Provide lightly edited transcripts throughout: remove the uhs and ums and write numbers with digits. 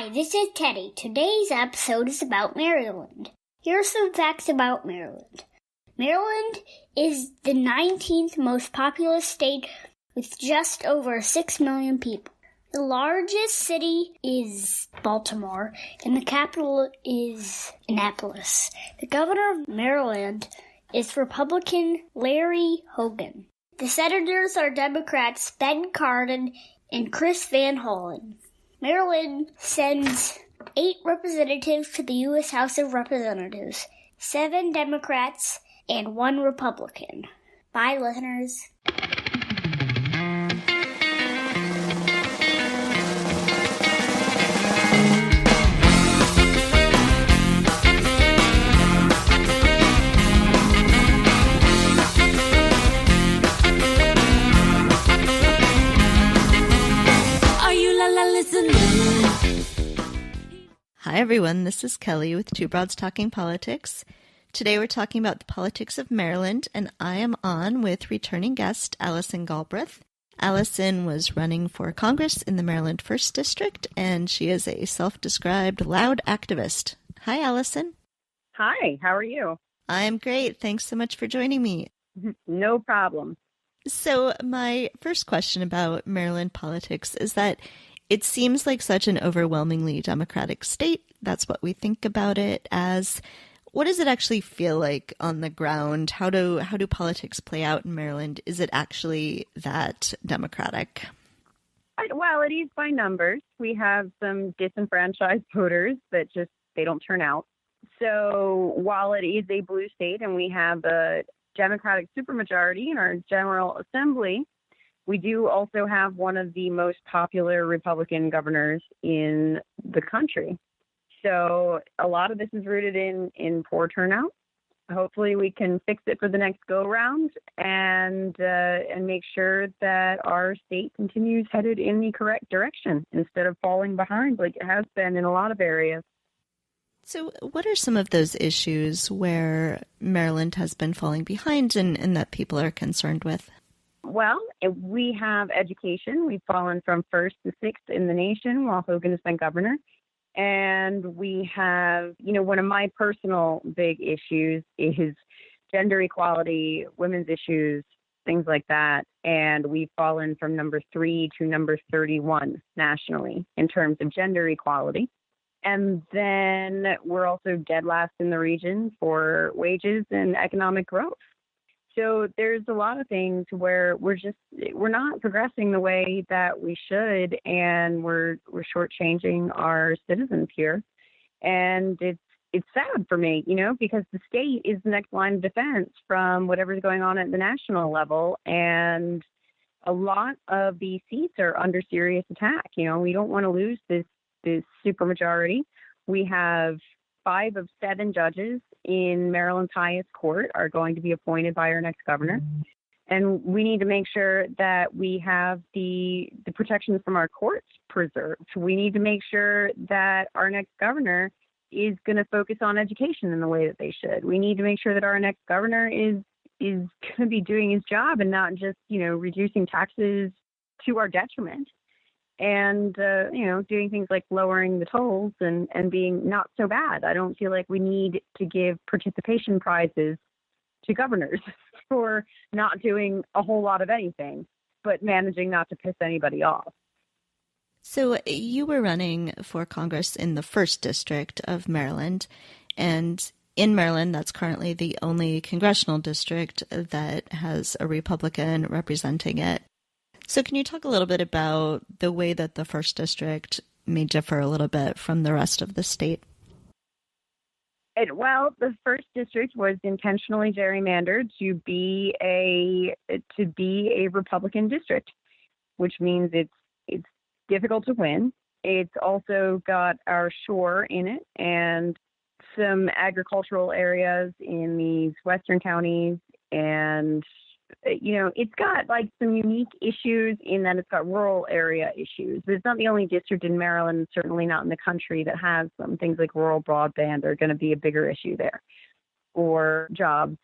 Hi, this is Teddy. Today's episode is about Maryland. Here are some facts about Maryland. Maryland is the 19th most populous state with just over 6 million people. The largest city is Baltimore, and the capital is Annapolis. The governor of Maryland is Republican Larry Hogan. The senators are Democrats Ben Cardin and Chris Van Hollen. Maryland sends 8 representatives to the U.S. House of Representatives, 7 Democrats and 1 Republican. Bye, listeners. Hi everyone, this is Kelly with Two Broads Talking Politics. Today we're talking about the politics of Maryland, and I am on with returning guest Allison Galbraith. Allison was running for Congress in the Maryland 1st District, and she is a self-described loud activist. Hi Allison. Hi, how are you? I'm great. Thanks so much for joining me. No problem. So my first question about Maryland politics is that it seems like such an overwhelmingly Democratic state. That's what we think about it as. What does it actually feel like on the ground? How do politics play out in Maryland? Is it actually that Democratic? Well, it is by numbers. We have some disenfranchised voters that they don't turn out. So while it is a blue state and we have a Democratic supermajority in our General Assembly, we do also have one of the most popular Republican governors in the country. So a lot of this is rooted in poor turnout. Hopefully we can fix it for the next go-round and make sure that our state continues headed in the correct direction instead of falling behind like it has been in a lot of areas. So what are some of those issues where Maryland has been falling behind and that people are concerned with? Well, we have education. We've fallen from 1st to 6th in the nation while Hogan has been governor. And we have, one of my personal big issues is gender equality, women's issues, things like that. And we've fallen from number 3 to number 31 nationally in terms of gender equality. And then we're also dead last in the region for wages and economic growth. So there's a lot of things where we're not progressing the way that we should, and we're shortchanging our citizens here. And it's sad for me, because the state is the next line of defense from whatever's going on at the national level. And a lot of these seats are under serious attack. We don't want to lose this supermajority. We have 5 of 7 judges in Maryland's highest court are going to be appointed by our next governor. And we need to make sure that we have the protections from our courts preserved. We need to make sure that our next governor is going to focus on education in the way that they should. We need to make sure that our next governor is going to be doing his job and not just, reducing taxes to our detriment. And, doing things like lowering the tolls and being not so bad. I don't feel like we need to give participation prizes to governors for not doing a whole lot of anything, but managing not to piss anybody off. So you were running for Congress in the 1st District of Maryland, and in Maryland, that's currently the only congressional district that has a Republican representing it. So can you talk a little bit about the way that the 1st District may differ a little bit from the rest of the state? Well, the 1st District was intentionally gerrymandered to be a Republican district, which means it's difficult to win. It's also got our shore in it and some agricultural areas in these western counties, and it's got like some unique issues in that it's got rural area issues. But it's not the only district in Maryland, certainly not in the country, that has some things like rural broadband are going to be a bigger issue there, or jobs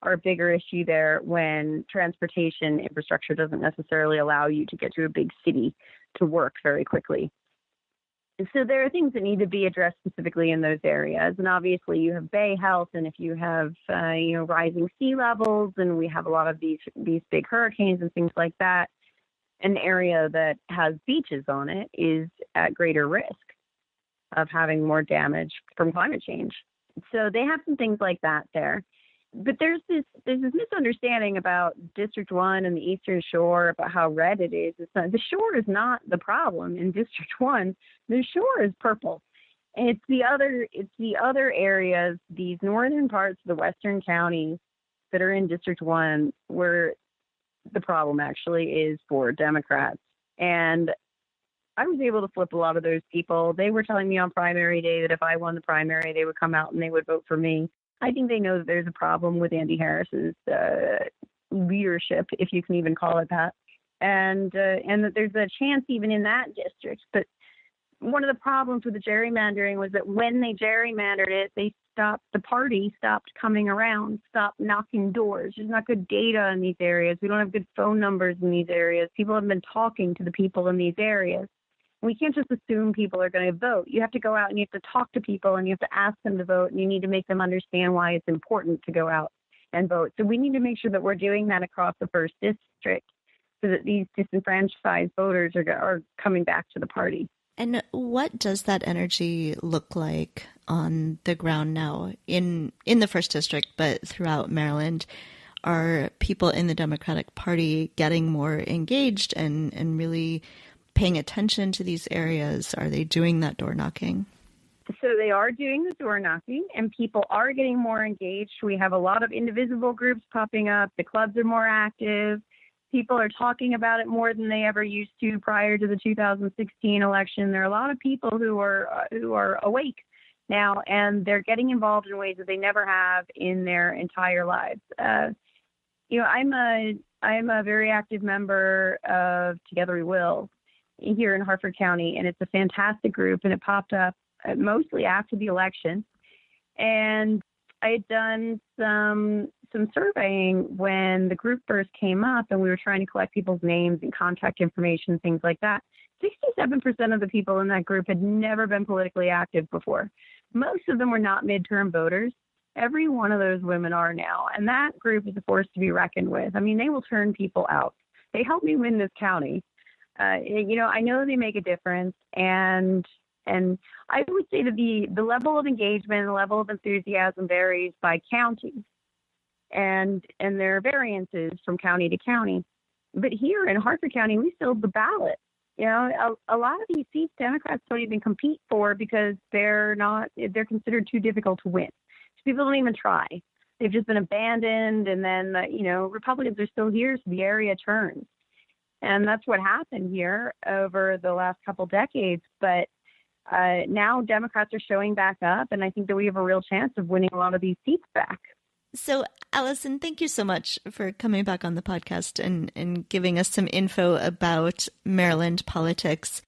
are a bigger issue there when transportation infrastructure doesn't necessarily allow you to get to a big city to work very quickly. So there are things that need to be addressed specifically in those areas. And obviously you have bay health, and if you have, rising sea levels, and we have a lot of these big hurricanes and things like that, an area that has beaches on it is at greater risk of having more damage from climate change. So they have some things like that there. But there's this misunderstanding about District 1 and the Eastern Shore, about how red it is. The shore is not the problem in District 1. The shore is purple. And it's the other areas, these northern parts of the western counties that are in District 1, where the problem actually is for Democrats. And I was able to flip a lot of those people. They were telling me on primary day that if I won the primary, they would come out and they would vote for me. I think they know that there's a problem with Andy Harris's leadership, if you can even call it that, and that there's a chance even in that district. But one of the problems with the gerrymandering was that when they gerrymandered it, the party stopped coming around, stopped knocking doors. There's not good data in these areas. We don't have good phone numbers in these areas. People haven't been talking to the people in these areas. We can't just assume people are going to vote. You have to go out and you have to talk to people, and you have to ask them to vote, and you need to make them understand why it's important to go out and vote. So we need to make sure that we're doing that across the first district so that these disenfranchised voters are coming back to the party. And what does that energy look like on the ground now in the first district, but throughout Maryland? Are people in the Democratic Party getting more engaged and really paying attention to these areas? Are they doing that door knocking? So they are doing the door knocking, and people are getting more engaged. We have a lot of indivisible groups popping up. The clubs are more active. People are talking about it more than they ever used to prior to the 2016 election. There are a lot of people who are awake now, and they're getting involved in ways that they never have in their entire lives. I'm a very active member of Together We Will here in Harford County, and it's a fantastic group, and it popped up mostly after the election. And I had done some surveying when the group first came up, and we were trying to collect people's names and contact information, things like that. 67% of the people in that group had never been politically active before. Most of them were not midterm voters. Every one of those women are now, and that group is a force to be reckoned with. I mean, they will turn people out. They helped me win this county. I know they make a difference, and I would say that the level of engagement and the level of enthusiasm varies by county, and there are variances from county to county. But here in Harford County, we filled the ballot. A lot of these seats Democrats don't even compete for because they're considered too difficult to win. So people don't even try. They've just been abandoned, and then Republicans are still here, so the area turns. And that's what happened here over the last couple decades. But now Democrats are showing back up, and I think that we have a real chance of winning a lot of these seats back. So, Allison, thank you so much for coming back on the podcast and giving us some info about Maryland politics.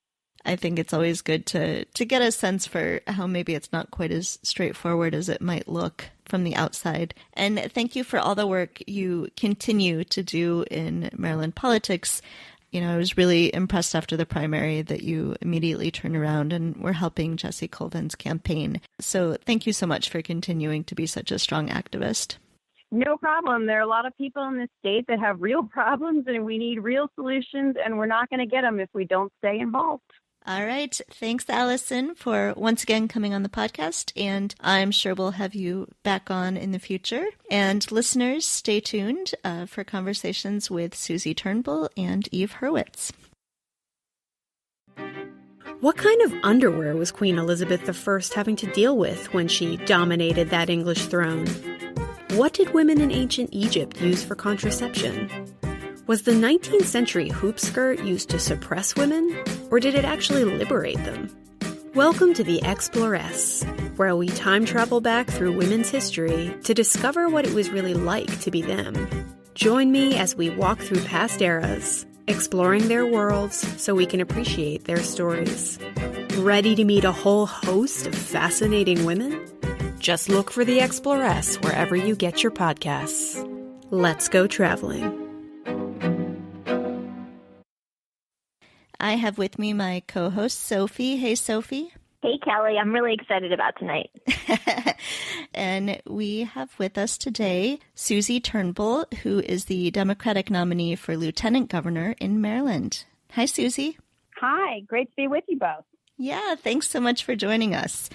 I think it's always good to get a sense for how maybe it's not quite as straightforward as it might look from the outside. And thank you for all the work you continue to do in Maryland politics. I was really impressed after the primary that you immediately turned around and were helping Jesse Colvin's campaign. So thank you so much for continuing to be such a strong activist. No problem. There are a lot of people in this state that have real problems, and we need real solutions, and we're not going to get them if we don't stay involved. All right. Thanks, Allison, for once again coming on the podcast. And I'm sure we'll have you back on in the future. And listeners, stay tuned for conversations with Susie Turnbull and Eve Hurwitz. What kind of underwear was Queen Elizabeth I having to deal with when she dominated that English throne? What did women in ancient Egypt use for contraception? Was the 19th century hoop skirt used to suppress women, or did it actually liberate them? Welcome to the Exploress, where we time travel back through women's history to discover what it was really like to be them. Join me as we walk through past eras, exploring their worlds so we can appreciate their stories. Ready to meet a whole host of fascinating women? Just look for the Exploress wherever you get your podcasts. Let's go traveling. I have with me my co-host, Sophie. Hey, Sophie. Hey, Kelly. I'm really excited about tonight. And we have with us today Susie Turnbull, who is the Democratic nominee for Lieutenant Governor in Maryland. Hi, Susie. Hi, great to be with you both. Yeah, thanks so much for joining us.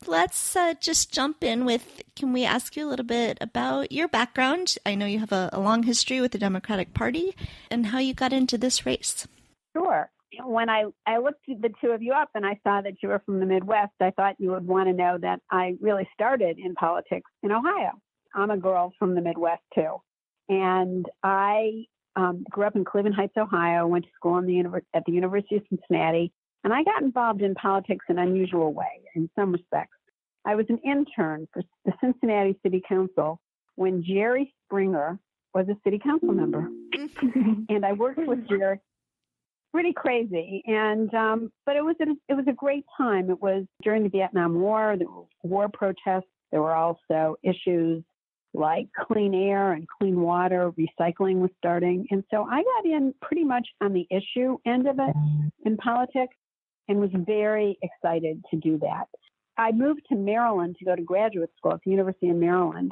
Let's just jump in with, can we ask you a little bit about your background? I know you have a long history with the Democratic Party and how you got into this race. Sure. When I looked at the two of you up and I saw that you were from the Midwest, I thought you would want to know that I really started in politics in Ohio. I'm a girl from the Midwest, too. And I grew up in Cleveland Heights, Ohio, went to school at the University of Cincinnati, and I got involved in politics in an unusual way in some respects. I was an intern for the Cincinnati City Council when Jerry Springer was a city council member. And I worked with Jerry. Pretty crazy. And but it was a great time. It was during the Vietnam War, there were war protests. There were also issues like clean air and clean water, recycling was starting. And so I got in pretty much on the issue end of it in politics and was very excited to do that. I moved to Maryland to go to graduate school at the University of Maryland.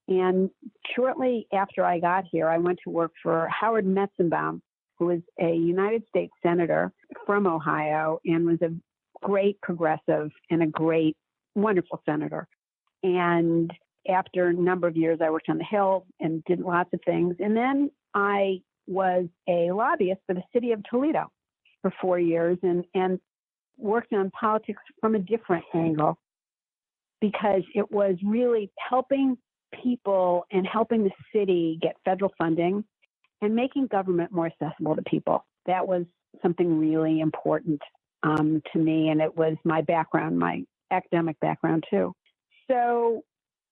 And shortly after I got here, I went to work for Howard Metzenbaum, who was a United States Senator from Ohio and was a great progressive and a great, wonderful senator. And after a number of years, I worked on the Hill and did lots of things. And then I was a lobbyist for the city of Toledo for 4 years and worked on politics from a different angle because it was really helping people and helping the city get federal funding and making government more accessible to people. That was something really important to me, and it was my background, my academic background too. So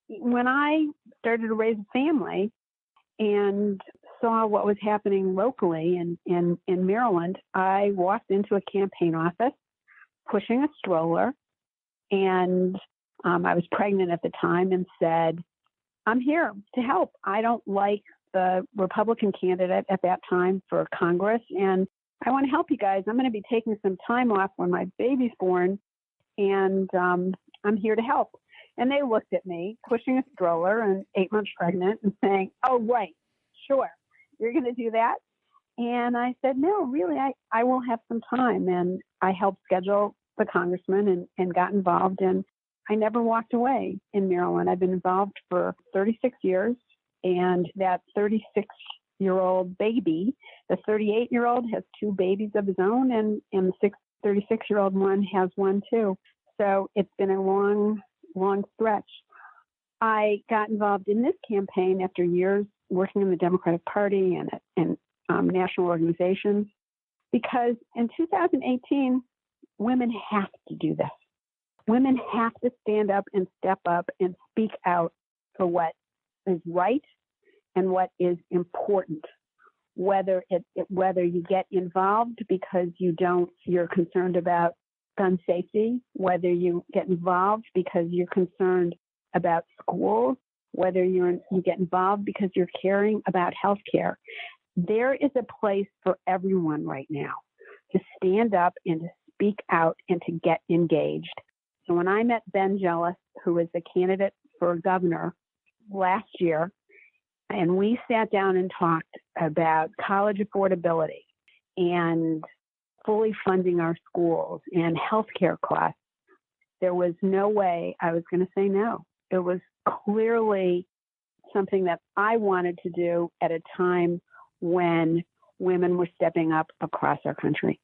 when I started to raise a family and saw what was happening locally in Maryland, I walked into a campaign office pushing a stroller, and I was pregnant at the time and said, I'm here to help. I don't like the Republican candidate at that time for Congress, and I want to help you guys. I'm going to be taking some time off when my baby's born, and I'm here to help. And they looked at me, pushing a stroller and 8 months pregnant, and saying, oh, right, sure, you're going to do that? And I said, no, really, I will have some time. And I helped schedule the congressman and got involved, and I never walked away in Maryland. I've been involved for 36 years. And that 36-year-old baby, the 38-year-old has 2 babies of his own, and the 36-year-old one has one too. So it's been a long, long stretch. I got involved in this campaign after years working in the Democratic Party and national organizations, because in 2018, women have to do this. Women have to stand up and step up and speak out for what is right and what is important, whether you get involved because you're concerned about gun safety, whether you get involved because you're concerned about schools, whether you get involved because you're caring about healthcare. There is a place for everyone right now to stand up and to speak out and to get engaged. So when I met Ben Jealous, who is the candidate for governor last year, and we sat down and talked about college affordability and fully funding our schools and healthcare costs, there was no way I was going to say no. It was clearly something that I wanted to do at a time when women were stepping up across our country.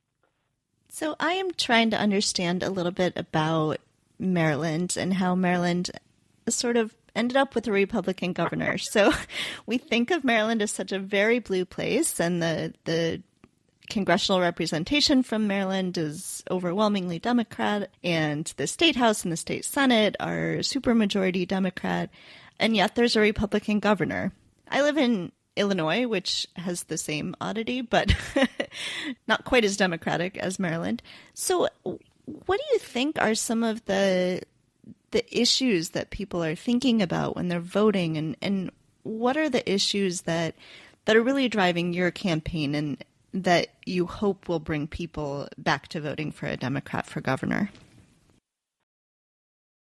So I am trying to understand a little bit about Maryland and how Maryland sort of ended up with a Republican governor. So we think of Maryland as such a very blue place, and the congressional representation from Maryland is overwhelmingly Democrat, and the state house and the state senate are supermajority Democrat, and yet there's a Republican governor. I live in Illinois, which has the same oddity, but not quite as democratic as Maryland. So what do you think are some of the issues that people are thinking about when they're voting, and what are the issues that are really driving your campaign and that you hope will bring people back to voting for a Democrat for governor?